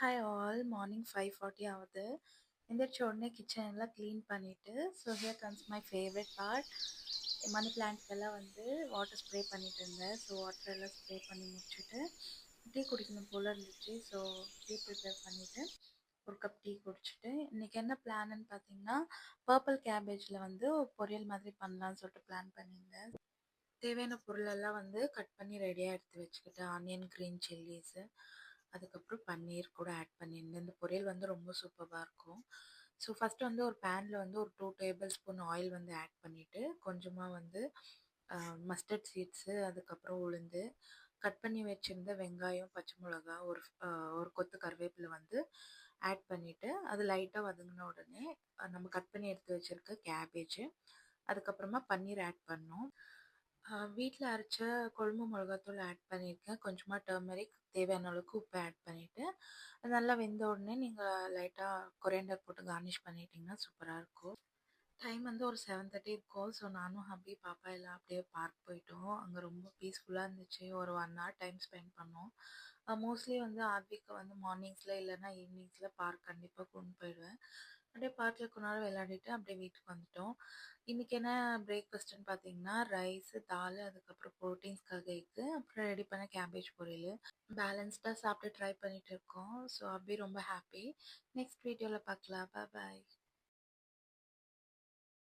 Hi all morning 5:40 ஆகுது. எந்திரிச்ச உடனே கிச்சன் எல்லாம் க்ளீன் பண்ணிவிட்டு so here comes my favourite part. Money பிளான்ட்க்கெல்லாம் வந்து வாட்டர் ஸ்ப்ரே பண்ணிட்டு இருந்தேன். ஸோ வாட்டர் எல்லாம் ஸ்ப்ரே பண்ணி முடிச்சுட்டு டீ குடிக்கணும் போல் இருந்துச்சு. ஸோ டீ ப்ரிப்பேர் பண்ணிவிட்டு ஒரு கப் டீ குடிச்சிட்டு இன்றைக்கி என்ன பிளான்னு பார்த்தீங்கன்னா பர்பிள் கேபேஜில் வந்து பொரியல் மாதிரி பண்ணலான்னு சொல்லிட்டு பிளான் பண்ணியிருந்தேன். தேவையான பொருளெல்லாம் வந்து கட் பண்ணி ரெடியாக எடுத்து வச்சுக்கிட்டு ஆனியன், க்ரீன் சில்லிஸு, அதுக்கப்புறம் பன்னீர் கூட ஆட் பண்ணியிருந்தேன். இந்த பொரியல் வந்து ரொம்ப சூப்பராக இருக்கும். ஸோ ஃபஸ்ட்டு வந்து ஒரு பேனில் வந்து ஒரு 2 டேபிள் ஸ்பூன் ஆயில் வந்து ஆட் பண்ணிவிட்டு கொஞ்சமாக வந்து மஸ்டர்ட் சீட்ஸு, அதுக்கப்புறம் உளுந்து, கட் பண்ணி வச்சுருந்த வெங்காயம், பச்சை மிளகா, ஒரு கொத்து கருவேப்பிலை வந்து ஆட் பண்ணிவிட்டு அது லைட்டாக வதங்கின உடனே நம்ம கட் பண்ணி எடுத்து வச்சுருக்க கேபேஜு, அதுக்கப்புறமா பன்னீர் ஆட் பண்ணோம். வீட்டில் அரைச்ச குழம்பு மிளகாத்தூள் ஆட் பண்ணியிருக்கேன். கொஞ்சமாக டர்மெரிக், தேவையான அளவுக்கு உப்பு ஆட் பண்ணிவிட்டு அது நல்லா வெந்த உடனே நீங்கள் லைட்டாக கொரியாண்டர் போட்டு கார்னிஷ் பண்ணிட்டீங்கன்னா சூப்பராக இருக்கும். டைம் வந்து ஒரு 7:30 இருக்கும். ஸோ நானும் ஹப்பி, பாப்பா எல்லாம் அப்படியே பார்க் போயிட்டோம். அங்கே ரொம்ப பீஸ்ஃபுல்லாக இருந்துச்சு. ஒரு 1 hour டைம் ஸ்பெண்ட் பண்ணோம். மோஸ்ட்லி வந்து ஆர்விக்கு வந்து மார்னிங்ஸில் இல்லைன்னா ஈவினிங்ஸில் பார்க் கண்டிப்பாக கொண்டு போயிடுவேன். அப்படியே பார்க்கில் கொஞ்ச நேரம் விளையாடிட்டு அப்படியே வீட்டுக்கு வந்துட்டோம். இன்றைக்கி என்ன பிரேக்ஃபாஸ்ட்டுன்னு பார்த்தீங்கன்னா ரைஸு, தால், அதுக்கப்புறம் ப்ரோட்டீன்ஸ்க்காக எக்கு, அப்புறம் ரெடி பண்ண கேபேஜ் பொரியல். பேலன்ஸ்டாக சாப்பிட்டு ட்ரை பண்ணிகிட்டு இருக்கோம். ஸோ அப்படியே ரொம்ப ஹாப்பி. நெக்ஸ்ட் வீடியோவில் பார்க்கலாம். பாய்.